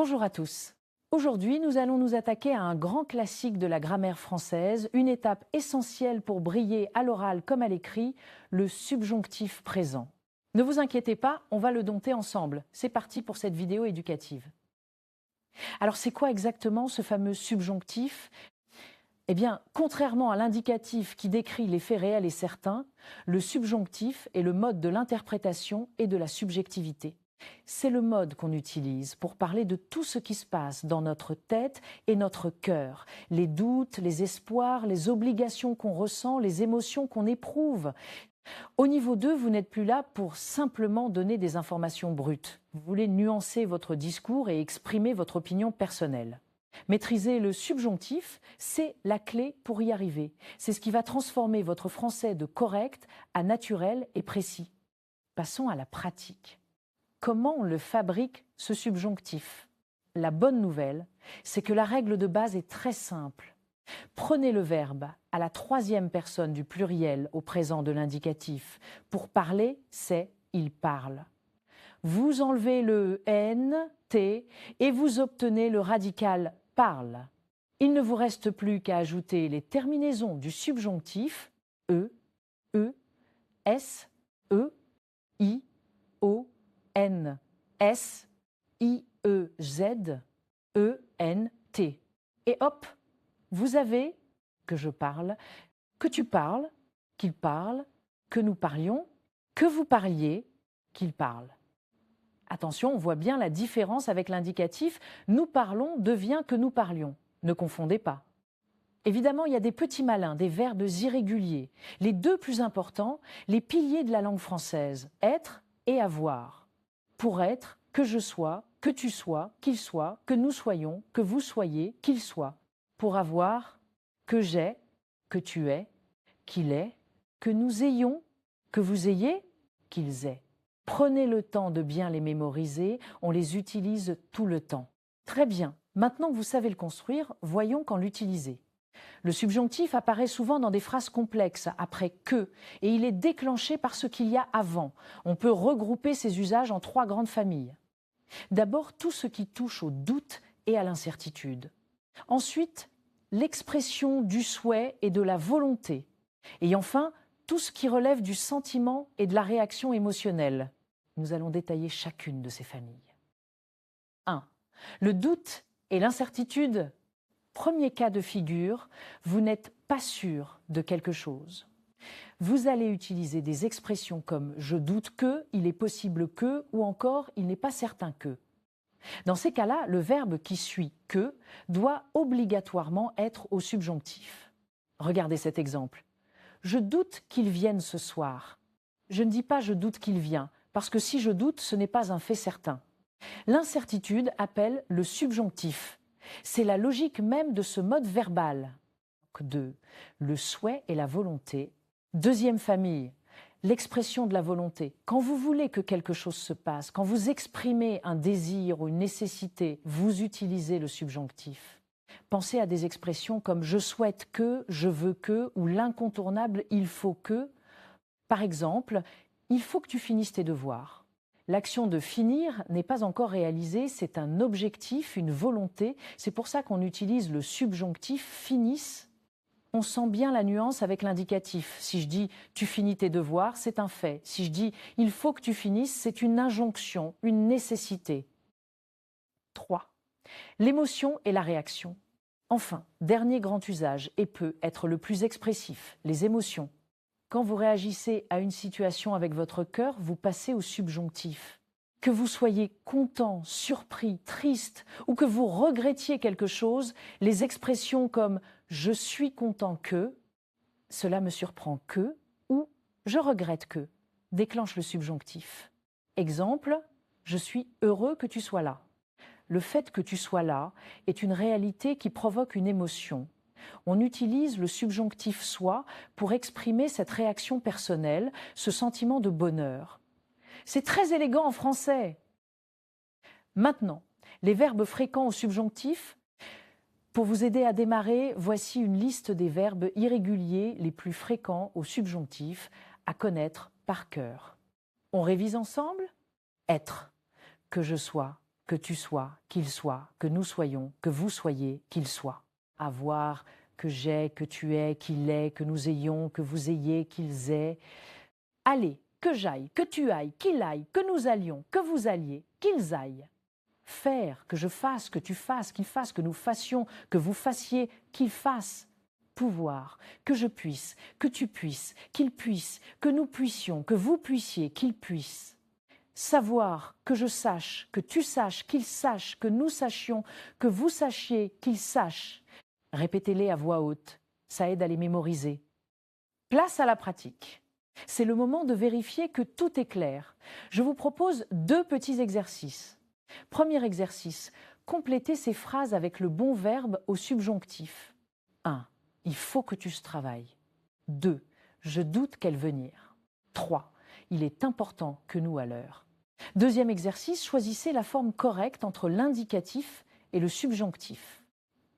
Bonjour à tous. Aujourd'hui, nous allons nous attaquer à un grand classique de la grammaire française, une étape essentielle pour briller à l'oral comme à l'écrit, le subjonctif présent. Ne vous inquiétez pas, on va le dompter ensemble. C'est parti pour cette vidéo éducative. Alors c'est quoi exactement ce fameux subjonctif ? Eh bien, contrairement à l'indicatif qui décrit les faits réels et certains, le subjonctif est le mode de l'interprétation et de la subjectivité. C'est le mode qu'on utilise pour parler de tout ce qui se passe dans notre tête et notre cœur, les doutes, les espoirs, les obligations qu'on ressent, les émotions qu'on éprouve. Au niveau 2, vous n'êtes plus là pour simplement donner des informations brutes. Vous voulez nuancer votre discours et exprimer votre opinion personnelle. Maîtriser le subjonctif, c'est la clé pour y arriver. C'est ce qui va transformer votre français de correct à naturel et précis. Passons à la pratique. Comment on le fabrique, ce subjonctif ? La bonne nouvelle, c'est que la règle de base est très simple. Prenez le verbe à la troisième personne du pluriel au présent de l'indicatif. Pour parler, c'est « il parle ». Vous enlevez le « n », « t » et vous obtenez le radical « parle ». Il ne vous reste plus qu'à ajouter les terminaisons du subjonctif « e »,« s »,« e »,« i », « o », N, S, I, E, Z, E, N, T. Et hop, vous avez que je parle, que tu parles, qu'il parle, que nous parlions, que vous parliez, qu'il parle. Attention, on voit bien la différence avec l'indicatif « nous parlons » devient que nous parlions. Ne confondez pas. Évidemment, il y a des petits malins, des verbes irréguliers. Les deux plus importants, les piliers de la langue française, être et avoir. Pour être, que je sois, que tu sois, qu'il soit, que nous soyons, que vous soyez, qu'il soit. Pour avoir, que j'ai, que tu es, qu'il est, que nous ayons, que vous ayez, qu'ils aient. Prenez le temps de bien les mémoriser, on les utilise tout le temps. Très bien, maintenant que vous savez le construire, voyons quand l'utiliser. Le subjonctif apparaît souvent dans des phrases complexes, après « que », et il est déclenché par ce qu'il y a avant. On peut regrouper ces usages en trois grandes familles. D'abord, tout ce qui touche au doute et à l'incertitude. Ensuite, l'expression du souhait et de la volonté. Et enfin, tout ce qui relève du sentiment et de la réaction émotionnelle. Nous allons détailler chacune de ces familles. 1. Le doute et l'incertitude. Premier cas de figure, vous n'êtes pas sûr de quelque chose. Vous allez utiliser des expressions comme « je doute que »,« il est possible que » ou encore « il n'est pas certain que ». Dans ces cas-là, le verbe qui suit « que » doit obligatoirement être au subjonctif. Regardez cet exemple. « Je doute qu'il vienne ce soir ». Je ne dis pas « je doute qu'il vient », parce que si je doute, ce n'est pas un fait certain. L'incertitude appelle le subjonctif. C'est la logique même de ce mode verbal. 2. Le souhait et la volonté. Deuxième famille, l'expression de la volonté. Quand vous voulez que quelque chose se passe, quand vous exprimez un désir ou une nécessité, vous utilisez le subjonctif. Pensez à des expressions comme « je souhaite que »,« je veux que » ou l'incontournable « il faut que ». Par exemple, « il faut que tu finisses tes devoirs ». L'action de finir n'est pas encore réalisée, c'est un objectif, une volonté. C'est pour ça qu'on utilise le subjonctif « finisse ». On sent bien la nuance avec l'indicatif. Si je dis « tu finis tes devoirs », c'est un fait. Si je dis « il faut que tu finisses », c'est une injonction, une nécessité. 3. L'émotion et la réaction. Enfin, dernier grand usage, et peut être le plus expressif, les émotions. Quand vous réagissez à une situation avec votre cœur, vous passez au subjonctif. Que vous soyez content, surpris, triste ou que vous regrettiez quelque chose, les expressions comme « je suis content que »,« cela me surprend que » ou « je regrette que » déclenchent le subjonctif. Exemple, « je suis heureux que tu sois là ». Le fait que tu sois là est une réalité qui provoque une émotion. On utilise le subjonctif « soit » pour exprimer cette réaction personnelle, ce sentiment de bonheur. C'est très élégant en français. Maintenant, les verbes fréquents au subjonctif. Pour vous aider à démarrer, voici une liste des verbes irréguliers les plus fréquents au subjonctif à connaître par cœur. On révise ensemble ? Être, que je sois, que tu sois, qu'il soit, que nous soyons, que vous soyez, qu'il soit. Avoir, que j'ai, que tu aies, qu'il ait, que nous ayons, que vous ayez, qu'ils aient. Aller, que j'aille, que tu ailles, qu'il aille, que nous allions, que vous alliez, qu'ils aillent. Faire, que je fasse, que tu fasses, qu'il fasse, que nous fassions, que vous fassiez, qu'il fasse. Pouvoir, que je puisse, que tu puisses, qu'il puisse, que nous puissions, que vous puissiez, qu'il puisse. Savoir, que je sache, que tu saches, qu'il sache, que nous sachions, que vous sachiez, qu'il sache. Répétez-les à voix haute, ça aide à les mémoriser. Place à la pratique. C'est le moment de vérifier que tout est clair. Je vous propose 2 petits exercices. Premier exercice, complétez ces phrases avec le bon verbe au subjonctif. 1. Il faut que tu travailles. 2. Je doute qu'elle venir. 3. Il est important que nous à l'heure. Deuxième exercice, choisissez la forme correcte entre l'indicatif et le subjonctif.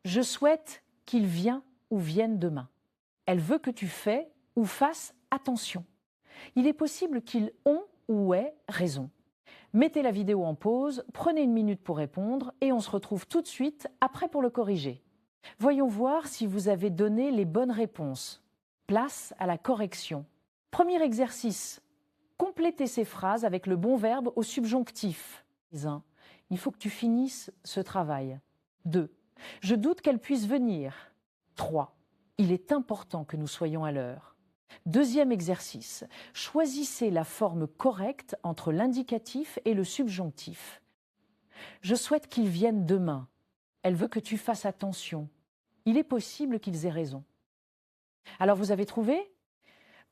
Je souhaite qu'il vienne ou vienne demain. Elle veut que tu fais ou fasses attention. Il est possible qu'ils ont ou aient raison. Mettez la vidéo en pause, prenez 1 minute pour répondre et on se retrouve tout de suite après pour le corriger. Voyons voir si vous avez donné les bonnes réponses. Place à la correction. Premier exercice. Complétez ces phrases avec le bon verbe au subjonctif. 1. Il faut que tu finisses ce travail. 2. Je doute qu'elle puisse venir. 3. Il est important que nous soyons à l'heure. Deuxième exercice. Choisissez la forme correcte entre l'indicatif et le subjonctif. Je souhaite qu'ils viennent demain. Elle veut que tu fasses attention. Il est possible qu'ils aient raison. Alors vous avez trouvé ?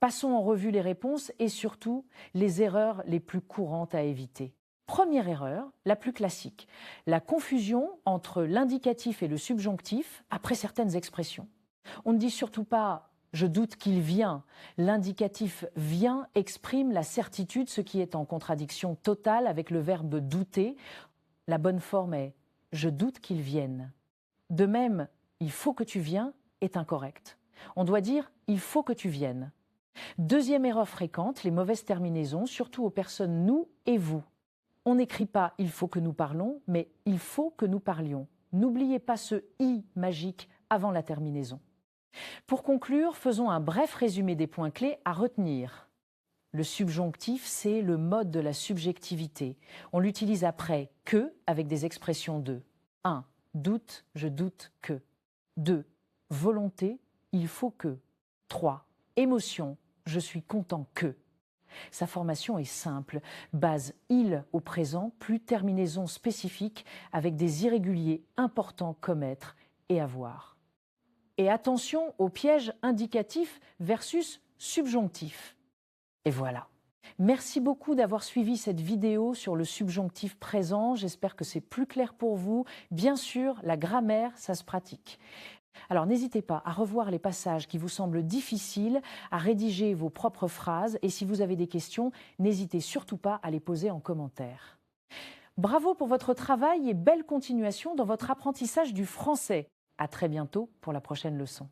Passons en revue les réponses et surtout les erreurs les plus courantes à éviter. Première erreur, la plus classique, la confusion entre l'indicatif et le subjonctif après certaines expressions. On ne dit surtout pas « je doute qu'il vient ». L'indicatif « vient » exprime la certitude, ce qui est en contradiction totale avec le verbe « douter ». La bonne forme est « je doute qu'il vienne ». De même, « il faut que tu viennes » est incorrect. On doit dire « il faut que tu viennes ». Deuxième erreur fréquente, les mauvaises terminaisons, surtout aux personnes « nous » et « vous ». On n'écrit pas « il faut que nous parlons », mais « il faut que nous parlions ». N'oubliez pas ce « i » magique avant la terminaison. Pour conclure, faisons un bref résumé des points clés à retenir. Le subjonctif, c'est le mode de la subjectivité. On l'utilise après « que » avec des expressions de 1. Doute, je doute que. 2. Volonté, il faut que. 3. Émotion, je suis content que. Sa formation est simple, base il au présent, plus terminaison spécifique avec des irréguliers importants comme être et avoir. Et attention au piège indicatif versus subjonctif. Et voilà. Merci beaucoup d'avoir suivi cette vidéo sur le subjonctif présent. J'espère que c'est plus clair pour vous. Bien sûr, la grammaire, ça se pratique. Alors n'hésitez pas à revoir les passages qui vous semblent difficiles, à rédiger vos propres phrases et si vous avez des questions, n'hésitez surtout pas à les poser en commentaire. Bravo pour votre travail et belle continuation dans votre apprentissage du français. À très bientôt pour la prochaine leçon.